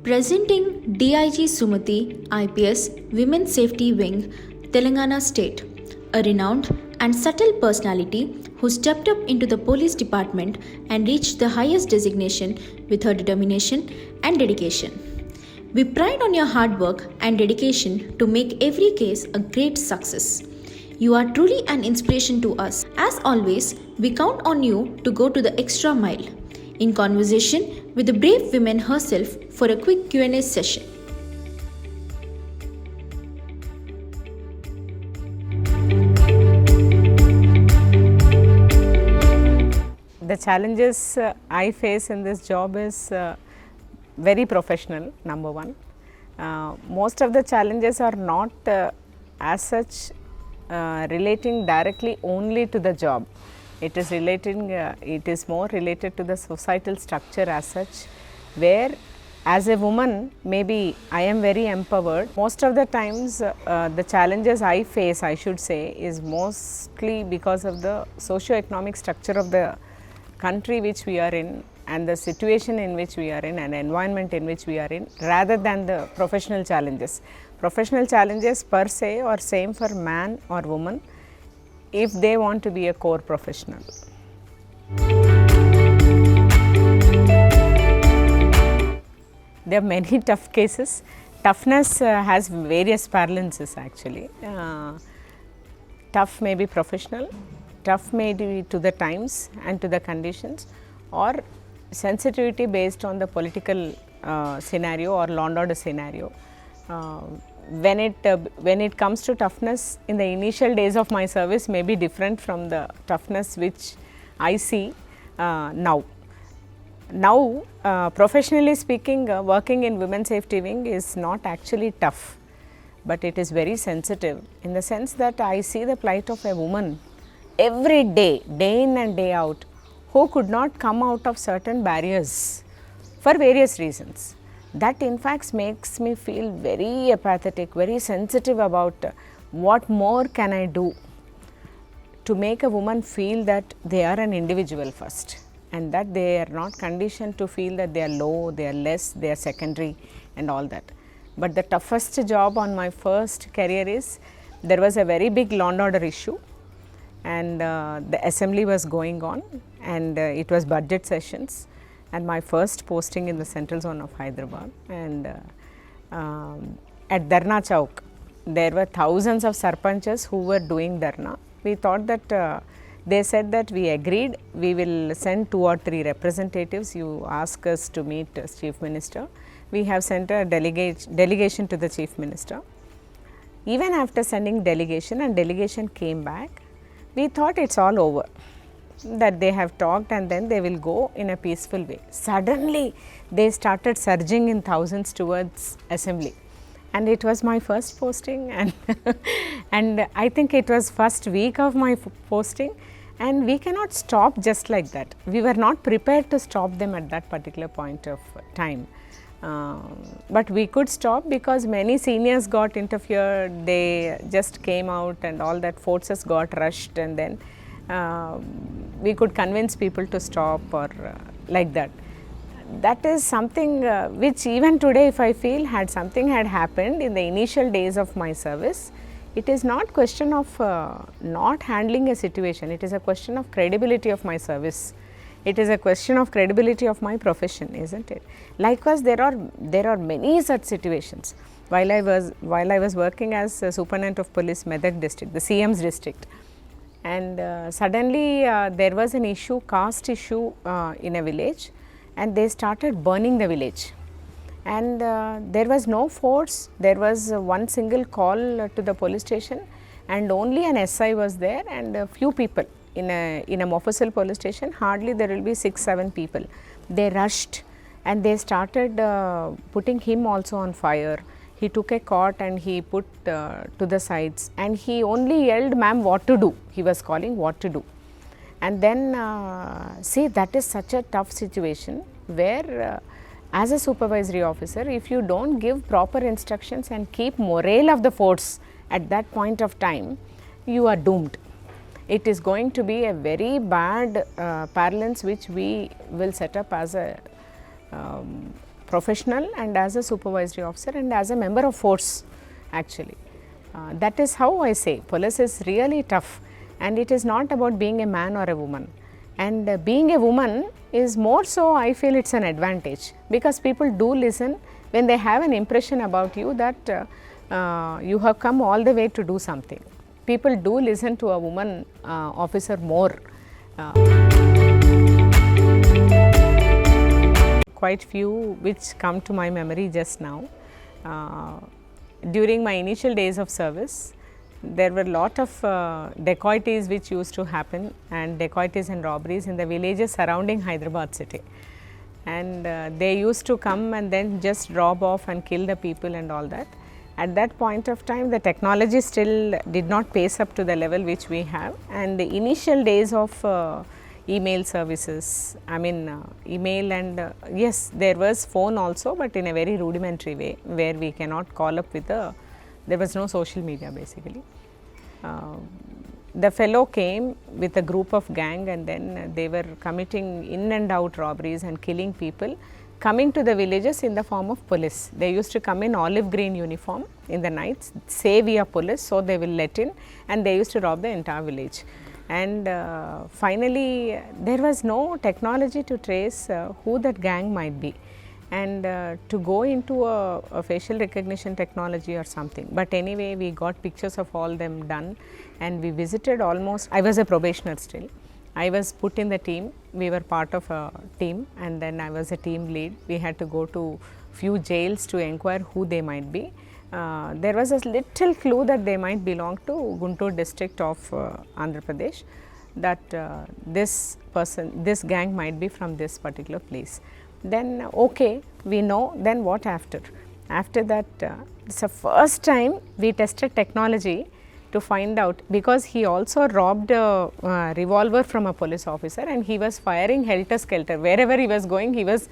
Presenting DIG Sumati, IPS, Women's Safety Wing, Telangana State, a renowned and subtle personality who stepped up into the police department and reached the highest designation with her determination and dedication. We pride on your hard work and dedication to make every case a great success. You are truly an inspiration to us. As always, we count on you to go to the extra mile. In conversation with the brave woman herself for a quick Q&A session. The challenges I face in this job is very professional, number one. Most of the challenges are not as such relating directly only to the job. It is more related to the societal structure as such, where as a woman maybe I am very empowered. Most of the times the challenges I face, I should say, is mostly because of the socio-economic structure of the country which we are in and the situation in which we are in and environment in which we are in, rather than the professional challenges. Professional challenges per se are same for man or woman if they want to be a core professional. There are many tough cases. Toughness has various parlances actually. Tough may be professional, tough may be to the times and to the conditions, or sensitivity based on the political scenario or law and order scenario. When it comes to toughness in the initial days of my service may be different from the toughness which I see now. Now, professionally speaking, working in Women's Safety Wing is not actually tough, but it is very sensitive in the sense that I see the plight of a woman every day, day in and day out, who could not come out of certain barriers for various reasons. That in fact makes me feel very apathetic, very sensitive about what more can I do to make a woman feel that they are an individual first, and that they are not conditioned to feel that they are low, they are less, they are secondary and all that. But the toughest job on my first career is, there was a very big law and order issue, and the assembly was going on, and it was budget sessions, and my first posting in the central zone of Hyderabad, and at Dharna Chowk there were thousands of sarpanchas who were doing dharna. We thought that they said that we agreed, we will send 2 or 3 representatives, you ask us to meet as Chief Minister. We have sent a delegation to the Chief Minister. Even after sending delegation and delegation came back, we thought it's all over, that they have talked and then they will go in a peaceful way. Suddenly they started surging in thousands towards assembly, and it was my first posting, and and I think it was first week of my posting, and we cannot stop just like that. We were not prepared to stop them at that particular point of time. But we could stop because many seniors got interfered, they just came out and all that, forces got rushed, and then we could convince people to stop or like that. That is something which even today, if I feel something had happened in the initial days of my service, it is not question of not handling a situation, it is a question of credibility of my service. It is a question of credibility of my profession, isn't it? Likewise, there are many such situations. While I was working as Superintendent of Police, Medak district, the CM's district, and suddenly there was an issue, caste issue in a village, and they started burning the village, and there was no force. There was one single call to the police station, and only an SI was there and a few people. In a Mofussil police station, hardly there will be 6-7 people. They rushed and they started putting him also on fire. He took a cot and he put to the sides, and he only yelled, "Ma'am, what to do?" He was calling what to do. And then see, that is such a tough situation where as a supervisory officer, if you don't give proper instructions and keep morale of the force at that point of time, you are doomed. It is going to be a very bad parlance which we will set up as a professional and as a supervisory officer and as a member of force actually. That is how I say police is really tough, and it is not about being a man or a woman. And being a woman is more so, I feel it's an advantage, because people do listen when they have an impression about you that you have come all the way to do something. People do listen to a woman officer more. Quite few which come to my memory just now. During my initial days of service, there were lot of dacoities which used to happen, and dacoities and robberies in the villages surrounding Hyderabad city. And they used to come and then just rob off and kill the people and all that. At that point of time, the technology still did not pace up to the level which we have, and the initial days of email services, I mean email and yes, there was phone also, but in a very rudimentary way where we cannot call up with there was no social media basically. The fellow came with a group of gang, and then they were committing in and out robberies and killing people, coming to the villages in the form of police. They used to come in olive green uniform in the nights, say we are police, so they will let in, and they used to rob the entire village. And finally, there was no technology to trace who that gang might be, and to go into a facial recognition technology or something. But anyway, we got pictures of all them done, and we visited almost, I was a probationer still. I was put in the team, we were part of a team, and then I was a team lead. We had to go to few jails to inquire who they might be. There was a little clue that they might belong to Guntur district of Andhra Pradesh, that this gang might be from this particular place. Then okay, we know, then what after? After that, it's the first time we tested technology to find out, because he also robbed a revolver from a police officer, and he was firing helter-skelter wherever he was going. He was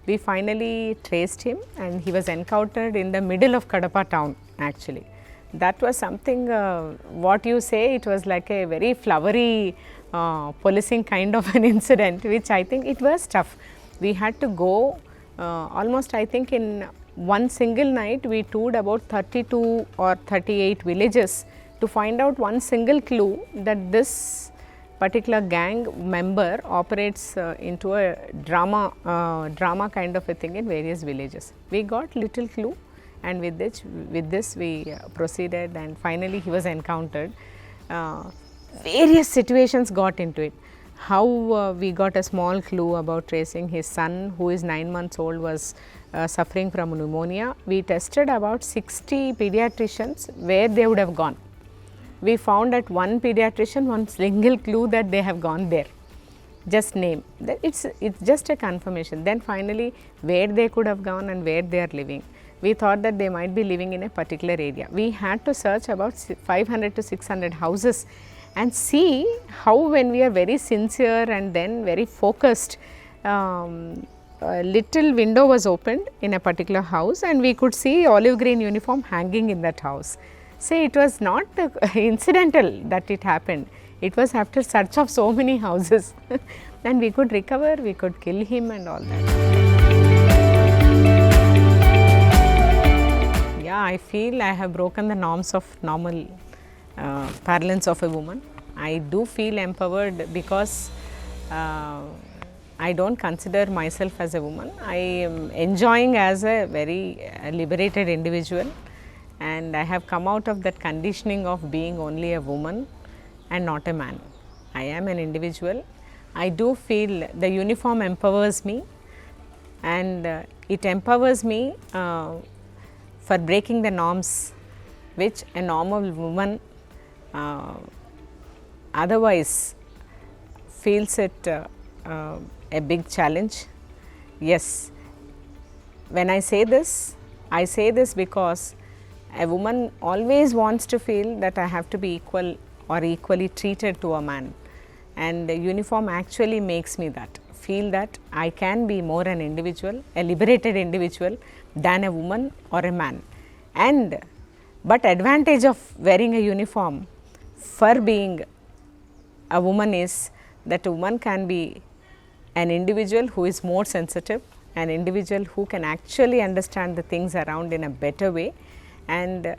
we finally traced him, and he was encountered in the middle of Kadapa town actually. That was something, what you say, it was like a very flowery policing kind of an incident, which I think it was tough. We had to go almost, I think in one single night we toured about 32 or 38 villages to find out one single clue that this particular gang member operates into a drama kind of a thing in various villages. We got little clue, and with this we proceeded, and finally he was encountered. Various situations got into it. How we got a small clue about tracing his son, who is 9 months old, was suffering from pneumonia. We tested about 60 pediatricians where they would have gone. We found at one pediatrician one single clue that they have gone there, just name. It's just a confirmation. Then finally where they could have gone and where they are living. We thought that they might be living in a particular area. We had to search about 500 to 600 houses and see how, when we are very sincere and then very focused, a little window was opened in a particular house, and we could see olive green uniform hanging in that house. See, it was not incidental that it happened. It was after search of so many houses and we could recover, we could kill him and all that. Yeah, I feel I have broken the norms of normal parlance of a woman. I do feel empowered because I don't consider myself as a woman. I am enjoying as a very liberated individual, and I have come out of that conditioning of being only a woman and not a man. I am an individual. I do feel the uniform empowers me, and it empowers me for breaking the norms which a normal woman otherwise feels it a big challenge. Yes, when I say this because a woman always wants to feel that I have to be equal or equally treated to a man, and the uniform actually makes me that, feel that I can be more an individual, a liberated individual than a woman or a man. And but advantage of wearing a uniform for being a woman is that a woman can be an individual who is more sensitive, an individual who can actually understand the things around in a better way. And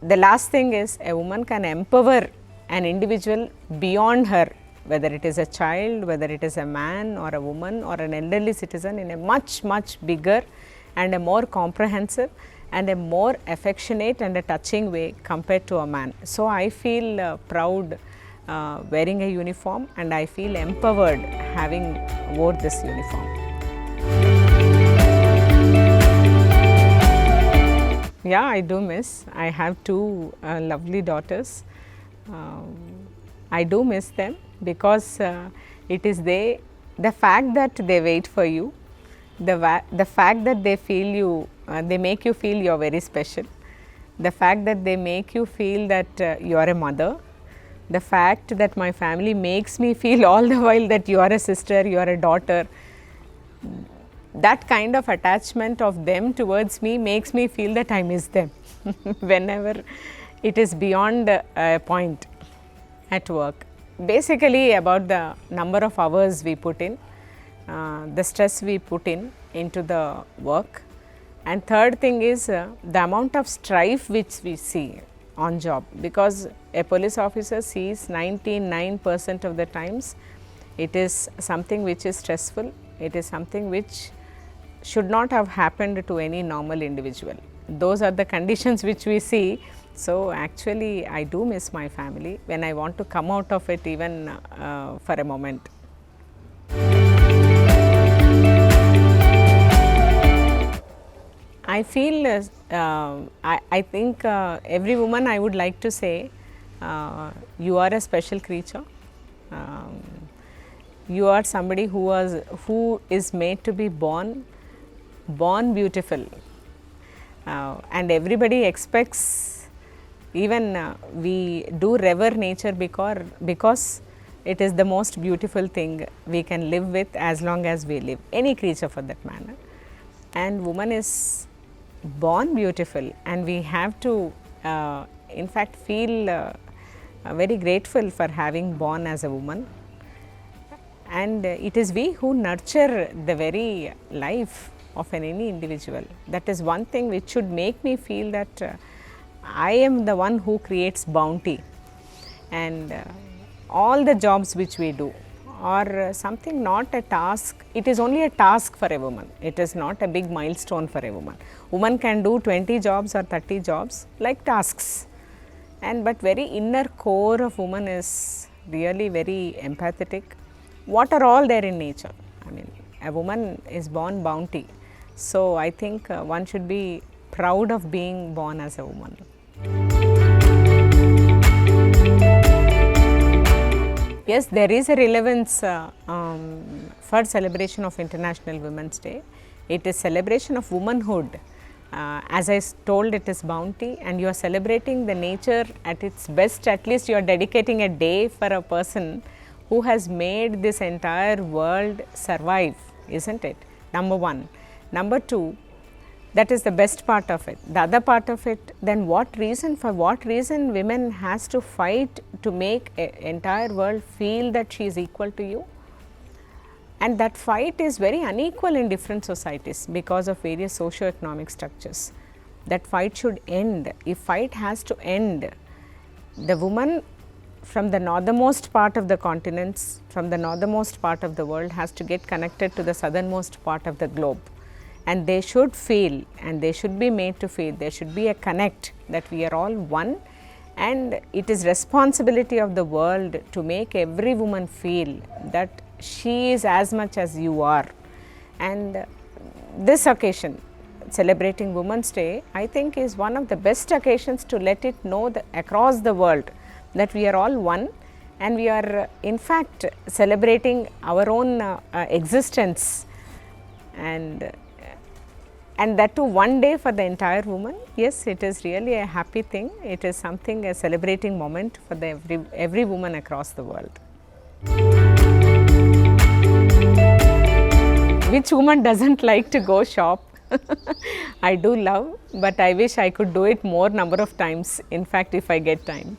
the last thing is, a woman can empower an individual beyond her, whether it is a child, whether it is a man or a woman or an elderly citizen, in a much bigger and a more comprehensive and a more affectionate and a touching way compared to a man. So, I feel proud wearing a uniform, and I feel empowered having wore this uniform. Yeah, I do miss. I have two lovely daughters. I do miss them because it is the fact that they wait for you, the fact that they feel you, they make you feel you are very special, the fact that they make you feel that you are a mother, the fact that my family makes me feel all the while that you are a sister, you are a daughter. That kind of attachment of them towards me makes me feel that I miss them whenever it is beyond a point at work. Basically about the number of hours we put in, the stress we put into the work, and third thing is the amount of strife which we see on job, because a police officer sees 99% of the times it is something which is stressful, it is something which should not have happened to any normal individual. Those are the conditions which we see. So, actually I do miss my family when I want to come out of it even for a moment. I feel, I think every woman, I would like to say, you are a special creature. You are somebody who is made to be born beautiful, and everybody expects, even we do revere nature because it is the most beautiful thing we can live with as long as we live, any creature for that matter. And woman is born beautiful, and we have to in fact feel very grateful for having born as a woman. And it is we who nurture the very life of any individual. That is one thing which should make me feel that I am the one who creates bounty, and all the jobs which we do are something, not a task. It is only a task for a woman. It is not a big milestone for a woman. Woman can do 20 jobs or 30 jobs like tasks, and but very inner core of woman is really very empathetic. What are all there in nature? I mean, a woman is born bounty. So, I think one should be proud of being born as a woman. Yes, there is a relevance for celebration of International Women's Day. It is celebration of womanhood. As I told, it is bounty, and you are celebrating the nature at its best. At least you are dedicating a day for a person who has made this entire world survive, isn't it? Number one. Number two, that is the best part of it. The other part of it, then for what reason women has to fight to make an entire world feel that she is equal to you? And that fight is very unequal in different societies because of various socio-economic structures. That fight should end. If fight has to end, the woman from the northernmost part of the continents, from the northernmost part of the world, has to get connected to the southernmost part of the globe. And they should feel, and they should be made to feel, there should be a connect that we are all one, and it is responsibility of the world to make every woman feel that she is as much as you are. And this occasion, celebrating Women's Day, I think is one of the best occasions to let it know across the world that we are all one, and we are in fact celebrating our own existence, and that too one day for the entire woman. Yes, it is really a happy thing. It is something, a celebrating moment for every woman across the world. Which woman doesn't like to go shop? I do love, but I wish I could do it more number of times, in fact, if I get time.